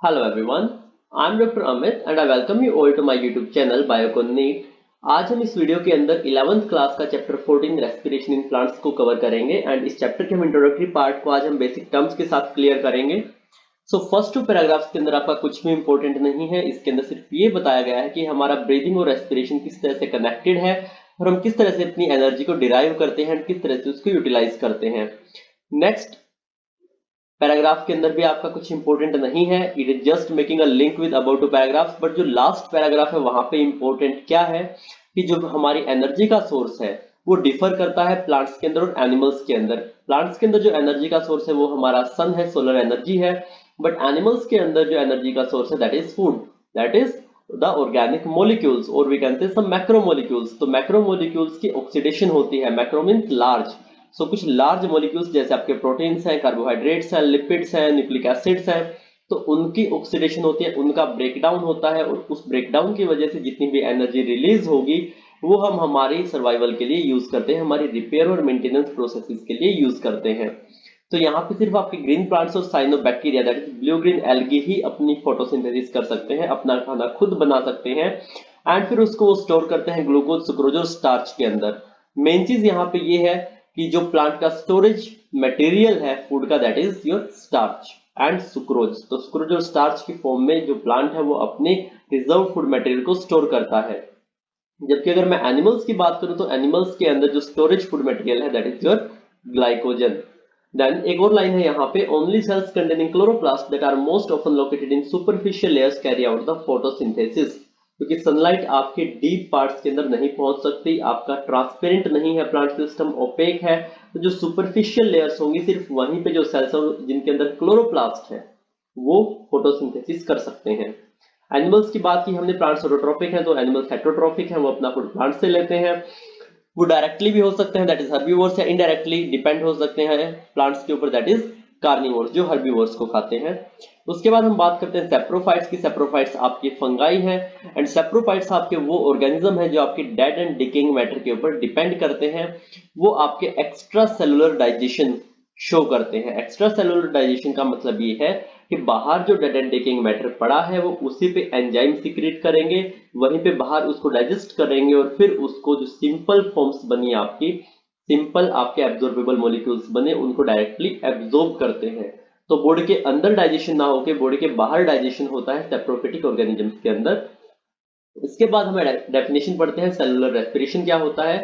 Hello everyone, I'm Dr. Amit and I welcome you all to my YouTube channel Biocon NEET। आज हम इस video के अंदर 11th class का chapter 14 respiration in plants को cover करेंगे एंड इस चैप्टर के हम इंट्रोडक्टरी पार्ट को आज हम बेसिक टर्म्स के साथ क्लियर करेंगे। सो फर्स्ट 2 पैराग्राफ्स के अंदर आपका कुछ भी इंपॉर्टेंट नहीं है, इसके अंदर सिर्फ ये बताया गया है कि हमारा ब्रीदिंग और रेस्पिरेशन किस तरह से कनेक्टेड है और हम किस तरह से अपनी एनर्जी को डिराइव करते हैं, किस तरह से उसको यूटिलाइज करते हैं। नेक्स्ट पैराग्राफ के अंदर भी आपका कुछ इंपॉर्टेंट नहीं है, it is just making a link with about to paragraphs. But जो लास्ट पैराग्राफ है वहां पे इंपॉर्टेंट क्या है कि जो हमारी एनर्जी का सोर्स है वो डिफर करता है प्लांट्स के अंदर और एनिमल्स के अंदर। प्लांट्स के अंदर जो एनर्जी का सोर्स है वो हमारा सन है, सोलर एनर्जी है, बट एनिमल्स के अंदर जो एनर्जी का सोर्स है that is food, that is the organic molecules और we can say some macro molecules. तो मैक्रो मॉलिक्यूल्स की ऑक्सीडेशन होती है, मैक्रो मींस लार्ज। सो कुछ लार्ज मॉलिक्यूल्स जैसे आपके प्रोटीन्स हैं, कार्बोहाइड्रेट्स हैं, लिपिड्स हैं, न्यूक्लिक एसिड्स हैं, तो उनकी ऑक्सीडेशन होती है, उनका ब्रेकडाउन होता है और उस ब्रेकडाउन की वजह से जितनी भी एनर्जी रिलीज होगी वो हम हमारी सर्वाइवल के लिए यूज करते हैं, हमारी रिपेयर और मेंटेनेंस प्रोसेसेस के लिए यूज करते हैं। तो यहाँ पे सिर्फ आपके ग्रीन प्लांट्स और cyanobacteria that is blue green algae ही अपनी फोटोसिंथेसिस कर सकते हैं, अपना खाना खुद बना सकते हैं एंड फिर उसको वो स्टोर करते हैं ग्लूकोज, सुक्रोज और स्टार्च के अंदर। मेन चीज यहाँ पे ये है कि जो प्लांट का स्टोरेज मटेरियल है फूड का that is your starch and sucrose. तो सुक्रोज और स्टार्च की फॉर्म में जो प्लांट है वो अपने रिजर्व फूड मटेरियल को स्टोर करता है। जबकि अगर मैं एनिमल्स की बात करूं तो एनिमल्स के अंदर जो स्टोरेज फूड मटेरियल है that is your glycogen. Then एक और लाइन है यहाँ पे, only cells containing chloroplast that are most often located in superficial layers carry out the photosynthesis. क्योंकि सनलाइट आपके डीप पार्ट्स के अंदर नहीं पहुंच सकती, आपका ट्रांसपेरेंट नहीं है, प्लांट सिस्टम ओपेक है, तो जो सुपरफिशियल लेयर्स होंगी सिर्फ वहीं पे जो सेल्स जिनके अंदर क्लोरोप्लास्ट है वो फोटोसिंथेसिस कर सकते हैं। एनिमल्स की बात की हमने, प्लांट्स ऑटोट्रोपिक हैं तो एनिमल्स हेटरोट्रोपिक हैं, वो अपना फूड प्लांट से लेते हैं। वो डायरेक्टली भी हो सकते हैं दैट इज हर्बीवोर्स, या इनडायरेक्टली डिपेंड हो सकते हैं प्लांट्स के ऊपर दैट इज कार्निवोर्स, जो हर्बीवोर्स को खाते हैं। उसके बाद हम बात करते हैं सेप्रोफाइट्स की। सेप्रोफाइट्स आपके फंगाई हैं एंड सेप्रोफाइट्स आपके वो ऑर्गेनिज्म है जो आपके डेड एंड डिकेइंग मैटर के ऊपर डिपेंड करते हैं, वो आपके एक्स्ट्रा सेलुलर डाइजेशन शो करते हैं। एक्स्ट्रा सेलुलर डाइजेशन का मतलब ये है कि बाहर जो डेड एंड डिकेइंग मैटर पड़ा है वो उसी पे एंजाइम सीक्रेट करेंगे, वहीं पे बाहर उसको डाइजेस्ट करेंगे और फिर उसको जो सिंपल फॉर्म्स बनी आपकी, सिंपल आपके एब्जॉर्बेबल मॉलिक्यूल्स बने, उनको डायरेक्टली एब्जॉर्ब करते हैं। तो बॉडी के अंदर डाइजेशन ना होकर बॉडी के बाहर डाइजेशन होता है सेप्रोफिटिक ऑर्गेनिजम्स के अंदर। इसके बाद हमें डेफिनेशन पढ़ते हैं सेलुलर रेस्पिरेशन क्या होता है।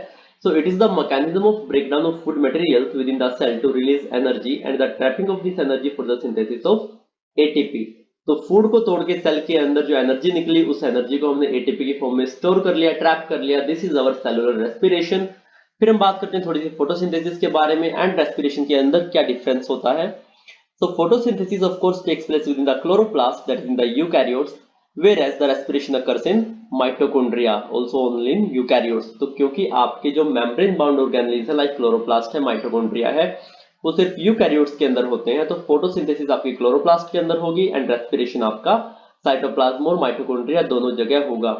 So it is the mechanism of breakdown of food materials within the cell to release energy and the trapping of this energy for the synthesis of ATP। तो फूड को तोड़ के cell के अंदर जो एनर्जी निकली उस एनर्जी को हमने एटीपी की फॉर्म में स्टोर कर लिया, ट्रैप कर लिया। This is our cellular respiration. फिर हम बात करते हैं थोड़ी सी फोटोसिंथेसिस के बारे में एंड रेस्पिरेशन के अंदर क्या डिफरेंस होता है। So photosynthesis of course takes place within the chloroplast, that is in the eukaryotes, whereas the respiration occurs in mitochondria, also only in eukaryotes। तो क्योंकि आपके जो मेम्ब्रेन बाउंड ऑर्गेनेल्स है लाइक क्लोरोप्लास्ट है, माइटोकॉन्ड्रिया है, वो सिर्फ यूकैरियोट्स के अंदर होते हैं। तो फोटोसिंथेसिस आपकी क्लोरोप्लास्ट के अंदर होगी एंड रेस्पिरेशन आपका साइटोप्लाज्म और माइटोकॉन्ड्रिया दोनों जगह होगा।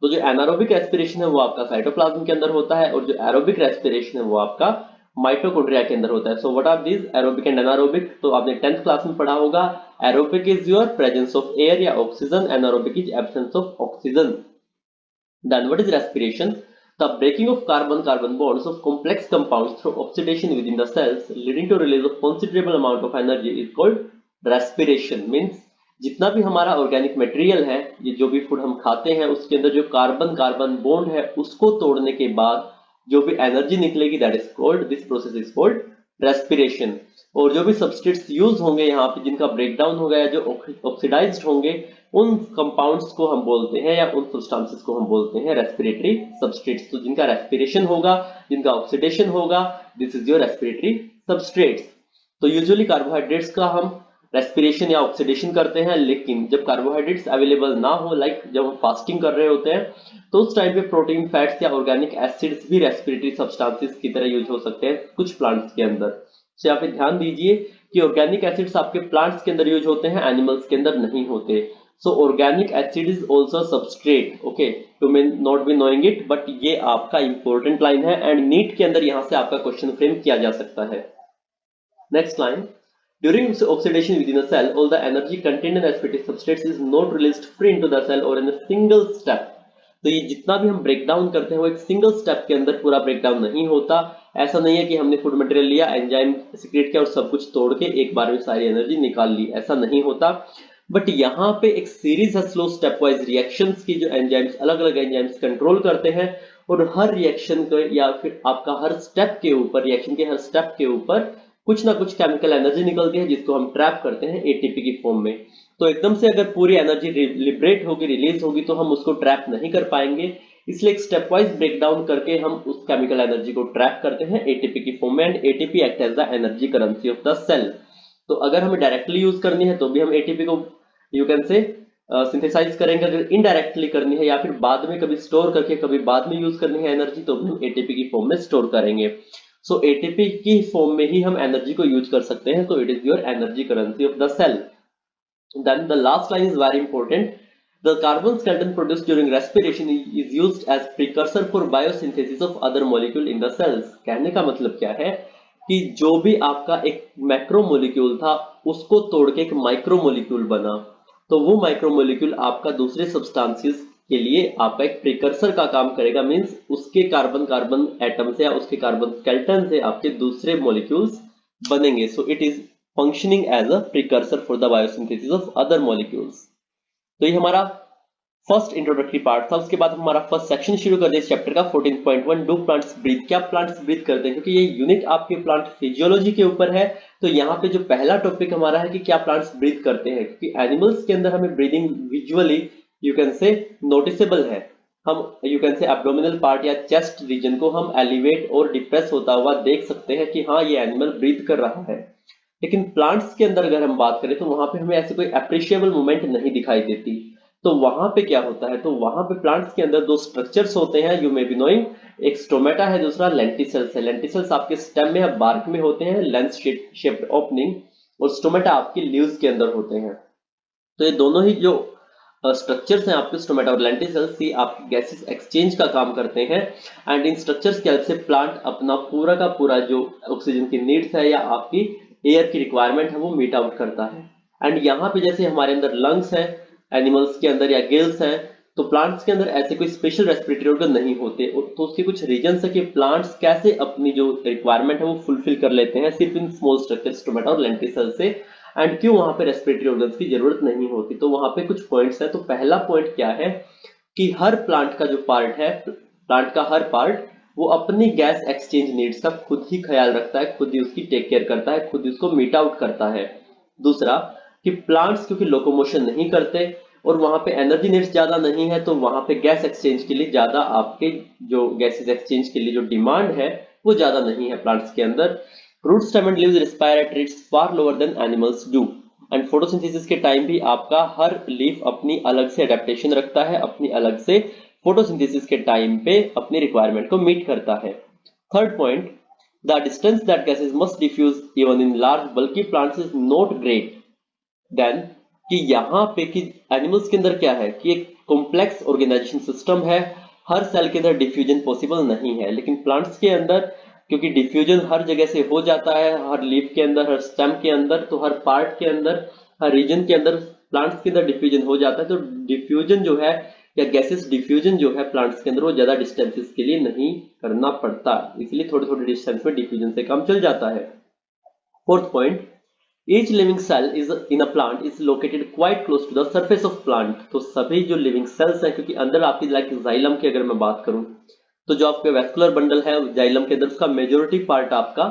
तो जो एनारोबिक रेस्पिरेशन है वो आपका साइटोप्लाज्म के अंदर होता है और जो एरोबिक रेस्पिरेशन है वो आपका माइटोकॉन्ड्रिया के अंदर होता है। So what are these aerobic and anaerobic? तो आपने 10th क्लास में पढ़ा होगा, aerobic is your presence of air या oxygen, anaerobic is absence of oxygen. Then what is respiration? The breaking of carbon-carbon bonds of complex compounds through oxidation within the cells, leading to release of considerable amount of energy, is called respiration। Means जितना भी हमारा organic material है, ये जो भी food हम खाते हैं उसके अंदर जो कार्बन कार्बन बॉन्ड है उसको तोड़ने के बाद जो भी एनर्जी निकलेगी that is called, this process is called respiration. और जो भी सबस्ट्रेट्स यूज होंगे यहाँ पे जिनका ब्रेकडाउन होगा या जो ऑक्सीडाइज्ड होंगे उन कंपाउंड्स को हम बोलते हैं या उन सब्सटेंसेस को हम बोलते हैं रेस्पिरेटरी सबस्ट्रेट्स। तो जिनका रेस्पिरेशन होगा, जिनका ऑक्सीडेशन होगा, this is your respiratory substrates. तो यूजुअली कार्बोहाइड्रेट्स का हम रेस्पिरेशन या ऑक्सीडेशन करते हैं, लेकिन जब कार्बोहाइड्रेट्स अवेलेबल ना हो, लाइक जब हम फास्टिंग कर रहे होते हैं, तो उस टाइम पे प्रोटीन, फैट्स या ऑर्गेनिक एसिड्स भी रेस्पिरेटरी सब्सटेंसेस की तरह यूज हो सकते हैं कुछ प्लांट्स के अंदर। तो यहाँ पे ध्यान दीजिए कि ऑर्गेनिक एसिड्स आपके प्लांट्स के अंदर यूज होते हैं, एनिमल्स के अंदर नहीं होते। सो organic acid is also substrate, okay, you may not be knowing it, but ये आपका इंपॉर्टेंट लाइन है एंड नीट के अंदर यहाँ से आपका क्वेश्चन फ्रेम किया जा सकता है। Next line, During oxidation within a cell, all the energy contained in sp2 substrates is not released free into the cell or in a single step. तो ये जितना भी हम ब्रेक डाउन करते हैं वो एक सिंगल स्टेप के अंदर पूरा ब्रेक डाउन नहीं होता। ऐसा नहीं है कि हमने फूड मटेरियल लिया, एंजाइम सीक्रेट किया और सब कुछ तोड़ के एक बार में सारी एनर्जी निकाल ली, ऐसा नहीं होता। बट यहाँ पे एक सीरीज है स्लो स्टेप वाइज रिएक्शंस की, जो एंजाइम्स अलग अलग एंजाइम्स कंट्रोल करते हैं और हर रिएक्शन को या फिर आपका हर स्टेप के ऊपर, रिएक्शन के हर स्टेप के ऊपर कुछ ना कुछ केमिकल एनर्जी निकलती है जिसको हम ट्रैप करते हैं एटीपी की फॉर्म में। तो एकदम से अगर पूरी एनर्जी लिबरेट होगी, रिलीज होगी, तो हम उसको ट्रैप नहीं कर पाएंगे। इसलिए एक स्टेप वाइज ब्रेक डाउन करके हम उस केमिकल एनर्जी को ट्रैप करते हैं एटीपी की फॉर्म में, and ATP act as the energy currency of the cell. तो अगर हमें डायरेक्टली यूज करनी है तो भी हम एटीपी को यू कैन से सिंथेसाइज करेंगे। अगर इनडायरेक्टली करनी है या फिर बाद में कभी स्टोर करके कभी बाद में यूज करनी है एनर्जी, तो भी हम एटीपी की फॉर्म में स्टोर करेंगे। सो एटीपी की फॉर्म में ही हम एनर्जी को यूज कर सकते हैं। तो it is your energy currency of the cell. Then the last line is very important. The carbon skeleton produced during respiration is used as precursor for biosynthesis of other molecule in the cells। कहने का मतलब क्या है कि जो भी आपका एक मैक्रोमोलिक्यूल था उसको तोड़ के एक माइक्रोमोलिक्यूल बना, तो वो माइक्रोमोलिक्यूल आपका दूसरे सब्सटेंसेस के लिए आपका एक प्रिकर्सर का काम करेगा। मींस उसके कार्बन कार्बन एटम से या उसके कार्बन स्केलेटन से आपके दूसरे मॉलिक्यूल्स बनेंगे। So it is functioning as a precursor for the biosynthesis of other molecules. तो ये हमारा फर्स्ट इंट्रोडक्टरी पार्ट था। उसके बाद हमारा फर्स्ट सेक्शन शुरू कर दिया इस चैप्टर का 14.1 डू प्लांट्स ब्रीथ। क्या प्लांट्स ब्रीथ करते हैं, क्योंकि ये यूनिट आपके प्लांट फिजियोलॉजी के ऊपर है। तो यहाँ पे जो पहला टॉपिक हमारा है कि क्या प्लांट्स ब्रीथ करते हैं, क्योंकि एनिमल्स के अंदर हमें breathing visually you can say noticeable है। हम you can say abdominal part या चेस्ट रीजन को हम एलिवेट और डिप्रेस होता हुआ देख सकते हैं कि हाँ ये एनिमल ब्रीथ कर रहा है। लेकिन प्लांट्स के अंदर अगर हम बात करें तो वहां पे हमें ऐसे कोई अप्रिशिएबल मूवमेंट नहीं दिखाई देती। तो वहां पे क्या होता है, तो वहां पे प्लांट्स के अंदर दो स्ट्रक्चर्स होते हैं, यू मे बी नोइंग। एक स्टोमेटा है, दूसरा लेंटिसल्स है। लेंटिसल्स आपके स्टेम में या बार्क में होते हैं, लेंस शेप्ड ओपनिंग, और स्टोमेटा आपकी लीव्स के अंदर होते हैं। तो ये दोनों ही जो स्ट्रक्चर्स हैं आपके स्टोमेटा और लेंटिसल्स, ये आपकी गैसेस एक्सचेंज का काम करते हैं। एंड इन स्ट्रक्चर्स की हेल्प से प्लांट अपना पूरा का पूरा जो ऑक्सीजन की नीड्स है या आपकी एयर की रिक्वायरमेंट है वो मीट आउट करता है। एंड यहाँ पे जैसे हमारे अंदर लंग्स है एनिमल्स के अंदर या गिल्स हैं, तो प्लांट्स के अंदर ऐसे कोई स्पेशल रेस्पिरेटरी ऑर्गन नहीं होते। तो उसके कुछ रीजंस है कि प्लांट्स कैसे अपनी जो रिक्वायरमेंट है वो फुलफिल कर लेते हैं सिर्फ इन स्मॉल स्ट्रक्चर्स स्टोमेटा और लेंटिसल से, एंड क्यों वहां पे रेस्पिरेटरी ऑर्गन्स की जरूरत नहीं होती। तो वहां पे कुछ पॉइंट्स है। तो पहला पॉइंट क्या है कि हर प्लांट का जो पार्ट है, प्लांट का हर पार्ट वो अपनी गैस एक्सचेंज नीड्स का खुद ही ख्याल रखता है, खुद ही उसकी टेक केयर करता है, खुद ही उसको मीट आउट करता है। दूसरा कि प्लांट्स क्योंकि लोकोमोशन नहीं करते और वहां पे एनर्जी नीड्स ज्यादा नहीं है, तो वहां पे गैस एक्सचेंज के लिए ज्यादा आपके जो गैसेस एक्सचेंज के लिए जो डिमांड है वो ज्यादा नहीं है प्लांट्स के अंदर। Root stem and leaves respire at rates far lower than animals do. And photosynthesis के टाइम भी आपका हर लीफ अपनी अलग से अडेप्टेशन रखता है, अपनी अलग से फोटोसिंथेसिस के टाइम पे अपनी रिक्वायरमेंट को मीट करता है। Third point, the distance that gases must diffuse even in large bulky plants is not great then, कि यहाँ पे कि एनिमल्स के अंदर क्या है कि एक कॉम्प्लेक्स ऑर्गेनाइजेशन सिस्टम है, हर सेल के अंदर डिफ्यूजन पॉसिबल नहीं है। लेकिन प्लांट्स के अंदर क्योंकि डिफ्यूजन हर जगह से हो जाता है, हर लीफ के अंदर, हर स्टेम के अंदर, तो हर पार्ट के अंदर, हर रीजन के अंदर प्लांट्स के अंदर डिफ्यूजन हो जाता है। तो डिफ्यूजन जो है या गैसेस डिफ्यूजन जो है प्लांट्स के अंदर वो ज्यादा डिस्टेंसेस के लिए नहीं करना पड़ता, इसलिए थोड़े थोड़े डिस्टेंस में डिफ्यूजन से काम चल जाता है। Fourth point, each living cell is in a plant is located quite close to the surface of plant। तो सभी जो लिविंग सेल्स हैं, क्योंकि अंदर आपकी लाइक जाइलम की अगर मैं बात करूं तो जो आपके वैस्कुलर बंडल है जाइलम के अंदर उसका मेजोरिटी पार्ट आपका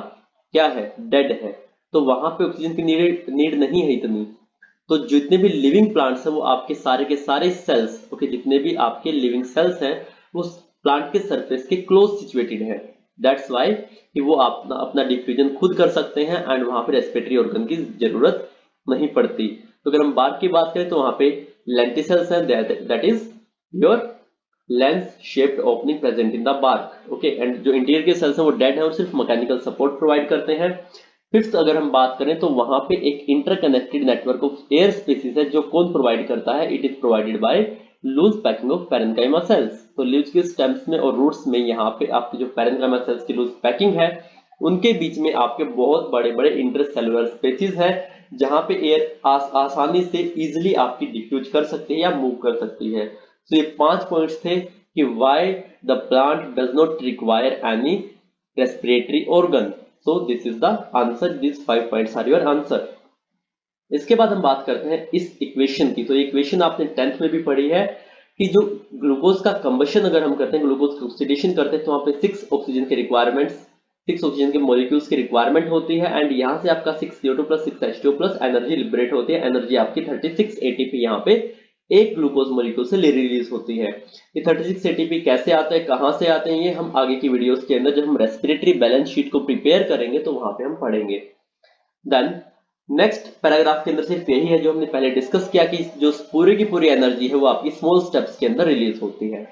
क्या है, डेड है। तो वहां पे ऑक्सीजन की नीड नहीं है इतनी। तो जितने भी लिविंग प्लांट्स हैं वो आपके सारे सेल्स, ओके, जितने भी आपके लिविंग सेल्स हैं वो प्लांट के सरफेस के क्लोज सिचुएटेड है। दैट्स वाई कि वो अपना डिफ्यूजन खुद कर सकते हैं एंड वहां पे रेस्पिरेटरी ऑर्गन की जरूरत नहीं पड़ती। तो अगर हम बार्क की बात करें तो वहां पे लेंटिसल्स हैं, that is your lens shaped opening present in the bark, okay. And जो इंटीरियर के सेल्स हैं वो डेड है और सिर्फ मैकेनिकल सपोर्ट प्रोवाइड करते हैं। फिफ्थ अगर हम बात करें तो वहां पे एक interconnected network of air spaces है, जो कौन प्रोवाइड करता है, it is provided by loose packing of parenchyma cells. तो लीव्स के स्टेम्स में और रूट्स में यहाँ पे आपकी जो पैरेन्काइमा सेल्स की लूज पैकिंग है उनके बीच में आपके बहुत बड़े बड़े इंटरसेलुलर स्पेसेस हैं जहां पे एयर आसानी से इजीली आपकी डिफ्यूज कर सकती है या मूव कर सकती है। तो ये 5 पॉइंट्स थे कि why the plant does not require any respiratory organ. So this is the answer, this 5 points are your answer. इसके बाद हम बात करते हैं इस इक्वेशन की। तो इक्वेशन आपने 10th में भी पढ़ी है कि जो ग्लूकोज का कंबशन अगर हम करते हैं, ग्लूकोज की ऑक्सीडेशन करते हैं, तो वहां पे 6 ऑक्सीजन के रिक्वायरमेंट्स, 6 ऑक्सीजन के मॉलिक्यूल्स की रिक्वायरमेंट होती है एंड यहाँ से आपका 6 CO2 plus 6 H2O plus energy liberate होती है। एनर्जी आपकी 36 ATP यहाँ पे एक ग्लूकोज मॉलिक्यूल से रिलीज होती है। ये 36 ATP कैसे आता है, कहां से आते हैं, ये हम आगे की वीडियोस के अंदर जब हम रेस्पिरेटरी बैलेंस शीट को प्रिपेयर करेंगे तो वहां पे हम पढ़ेंगे। देन नेक्स्ट पैराग्राफ के अंदर सिर्फ यही है जो हमने पहले डिस्कस किया कि जो पूरी की पूरी एनर्जी है वो आपकी स्मॉल स्टेप्स के अंदर रिलीज होती है।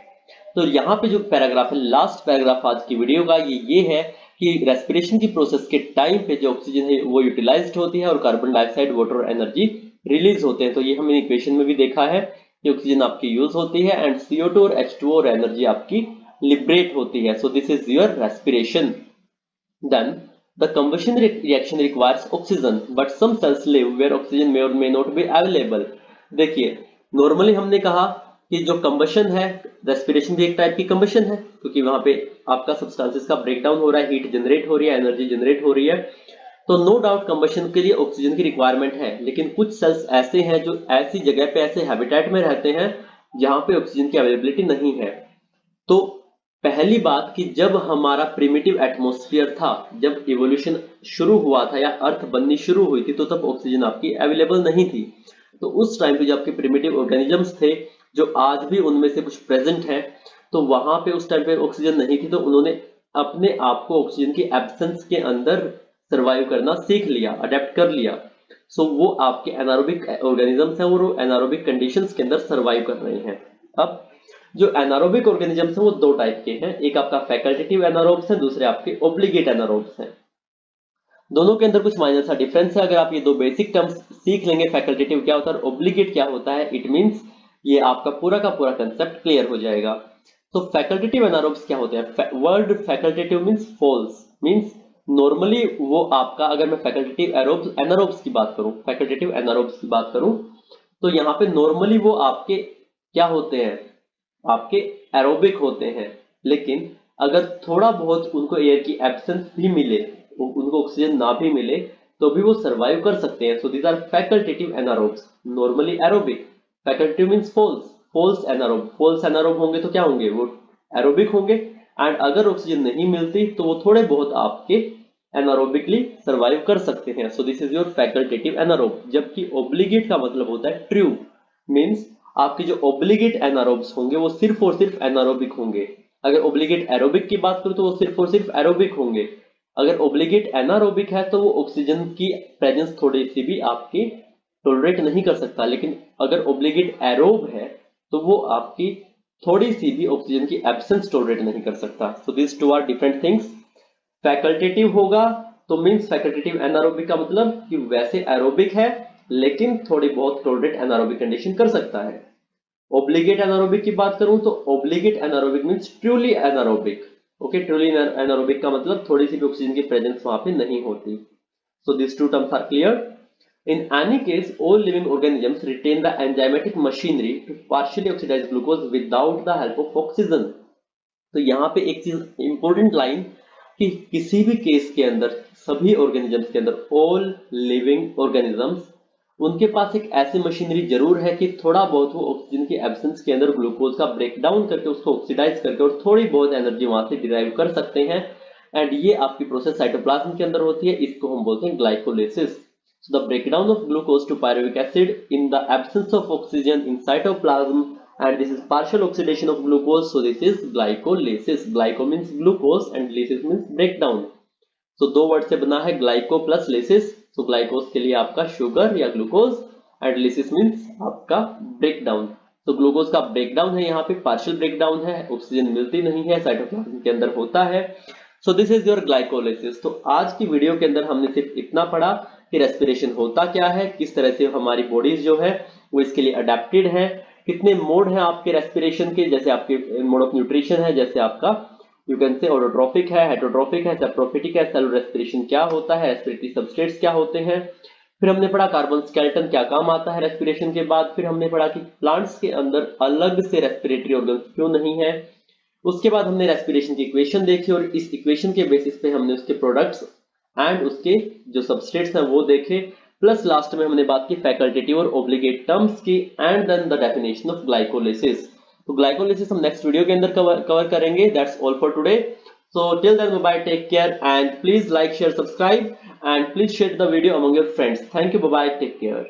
तो यहाँ पे जो पैराग्राफ है, लास्ट पैराग्राफ आज की वीडियो का, ये है कि रेस्पिरेशन की प्रोसेस के टाइम पे जो ऑक्सीजन है वो यूटिलाइज्ड होती है और कार्बन डाइऑक्साइड, वाटर और एनर्जी रिलीज होते हैं। तो ये हमने इक्वेशन में भी देखा है कि ऑक्सीजन आपकी यूज होती है एंड CO2 और H2O और एनर्जी आपकी लिबरेट होती है। So this is your respiration. Then the combustion reaction requires oxygen but some cells live where oxygen may or may not be available। देखिए नॉर्मली हमने कहा कि जो कंबशन है, रेस्पिरेशन भी एक टाइप की कंबशन है क्योंकि वहां पे आपका सब्सटेंसेस का ब्रेकडाउन हो रहा है, हीट जनरेट हो रही है, एनर्जी जनरेट हो रही है। तो नो डाउट कंबशन के लिए ऑक्सीजन की रिक्वायरमेंट है, लेकिन कुछ सेल्स ऐसे हैं जो ऐसी जगह पे, ऐसे हैबिटेट में रहते हैं जहां पे ऑक्सीजन की अवेलेबिलिटी नहीं है। तो पहली बात कि जब हमारा प्रिमिटिव एटमॉस्फेयर था, जब इवोल्यूशन शुरू हुआ था या अर्थ बननी शुरू हुई थी, तो तब ऑक्सीजन आपकी अवेलेबल नहीं थी। तो उस टाइम पे जो आपके प्रिमिटिव ऑर्गेनिजम्स थे, जो आज भी उनमें से कुछ प्रेजेंट है, तो वहां पे उस टाइम पे ऑक्सीजन नहीं थी, तो उन्होंने अपने आप को ऑक्सीजन की एब्सेंस के अंदर सर्वाइव करना सीख लिया, अडेप्ट कर लिया। सो वो आपके एनारोबिक ऑर्गेनिजम्स हैं, वो एनारोबिक कंडीशंस के अंदर सर्वाइव कर रहे हैं। अब जो एनारोबिक ऑर्गेनिजम्स हैं वो दो टाइप के हैं, एक आपका फैकल्टेटिव एनारोब्स है, दूसरे आपके ऑब्लिगेट एनारोब्स हैं। दोनों के अंदर कुछ माइनर सा डिफरेंस है। अगर आप ये दो बेसिक टर्म्स सीख लेंगे, फैकल्टेटिव क्या होता है और ऑब्लिगेट क्या होता है, इट मींस ये आपका पूरा का पूरा कंसेप्ट क्लियर हो जाएगा। तो फैकल्टेटिव एनारोब्स क्या होते हैं? Word facultative means false, means normally वो आपका, अगर मैं फैकल्टेटिव एनारोब्स की बात करूं, फैकल्टेटिव एनारोब्स की बात करूं, तो यहाँ पे नॉर्मली वो आपके क्या होते हैं, आपके एरोबिक होते हैं। लेकिन अगर थोड़ा बहुत उनको एयर की एब्सेंस भी मिले, उनको ऑक्सीजन ना भी मिले, तो भी वो सर्वाइव कर सकते हैं। So these are facultative anaerobes, normally aerobic. Facultative means false, false anaerobe. False anaerobe होंगे तो क्या होंगे, वो एरोबिक होंगे एंड अगर ऑक्सीजन नहीं मिलती तो वो थोड़े बहुत आपके एनारोबिकली सर्वाइव कर सकते हैं। सो this is your facultative anaerobe. जबकि ऑब्लिगेट का मतलब होता है ट्रू, मींस आपके जो ऑब्लिगेट एनारोब्स होंगे वो सिर्फ और सिर्फ एनारोबिक होंगे। अगर ऑब्लिगेट एरोबिक की बात करूं तो वो सिर्फ और सिर्फ एरोबिक होंगे। अगर ऑब्लिगेट एनारोबिक है तो वो ऑक्सीजन की प्रेजेंस थोड़ी सी भी आपकी टॉलरेट नहीं कर सकता, लेकिन अगर ऑब्लिगेट एरोब है तो वो आपकी थोड़ी सी भी ऑक्सीजन की एब्सेंस टॉलरेट नहीं कर सकता। So this two are different things. Facultative होगा तो मींस फैकल्टेटिव एनारोबिक का मतलब कि वैसे एरोबिक है लेकिन थोड़ी बहुत टॉलरेट एनारोबिक कंडीशन कर सकता है। ऑब्लिगेट एनारोबिक की बात करूं तो obligate anaerobic means truly anaerobic. Okay, truly anaerobic का मतलब थोड़ी सी भी ऑक्सीजन की प्रेजेंस वहां पे नहीं होती। So this two terms are clear. In any case, all living organisms retain the enzymatic machinery to partially oxidize glucose without the help of oxygen। तो यहाँ पे एक चीज इंपॉर्टेंट लाइन कि किसी भी केस के अंदर, सभी ऑर्गेनिजम्स के अंदर, ऑल लिविंग ऑर्गेनिजम्स, उनके पास एक ऐसी मशीनरी जरूर है कि थोड़ा बहुत वो ऑक्सीजन की एब्सेंस के अंदर ग्लूकोज का ब्रेकडाउन करके उसको ऑक्सीडाइज करके और थोड़ी बहुत एनर्जी वहां से डिराइव कर सकते हैं। एंड ये आपकी प्रोसेस साइटोप्लाज्म के अंदर होती है, इसको हम बोलते हैं glycolysis. So the breakdown of glucose to pyruvic acid in the absence of oxygen in cytoplasm, and this is partial oxidation of glucose, so this is glycolysis। Glyco means glucose and lysis means breakdown। So दो word से बना है glyco plus lysis. So ग्लाइकोज के लिए आपका sugar या glucose and lysis means आपका breakdown. तो ग्लूकोज का ब्रेकडाउन है, यहाँ पे पार्शियल ब्रेकडाउन है, ऑक्सीजन मिलती नहीं है, साइटोप्लाज्म के अंदर होता है। So this is your glycolysis. तो आज की वीडियो के अंदर हमने सिर्फ इतना पढ़ा कि रेस्पिरेशन होता क्या है, किस तरह से हमारी बॉडीज जो है वो इसके लिए अडेप्टेड है, कितने मोड हैं आपके रेस्पिरेशन के, जैसे आपके मोड ऑफ न्यूट्रिशन है, जैसे आपका यू कैन से ऑटोट्रोफिक है, हेटरोट्रोफिक है, सेप्रोफिटिक है, सेलुलर रेस्पिरेशन क्या होता है, रेस्पिरेटरी सबस्ट्रेट्स क्या होते हैं। फिर हमने पढ़ा कार्बन स्केलेटन क्या काम आता है रेस्पिरेशन के बाद। फिर हमने पढ़ा कि प्लांट्स के अंदर अलग से रेस्पिरेटरी ऑर्गन्स क्यों नहीं है। उसके बाद हमने रेस्पिरेशन की इक्वेशन देखी और इस इक्वेशन के बेसिस पे हमने उसके प्रोडक्ट्स एंड उसके जो सबस्ट्रेट्स हैं वो देखे। प्लस लास्ट में हमने बात की फैकल्टेटिव और ऑब्लिगेट टर्म्स की and then the definition of glycolysis. तो ग्लाइकोलिसिस हम नेक्स्ट वीडियो के अंदर कवर करेंगे। That's all for today. So till then, bye bye, take care, and please like, share, subscribe, and please share the video among your friends. Thank you, bye bye, take care.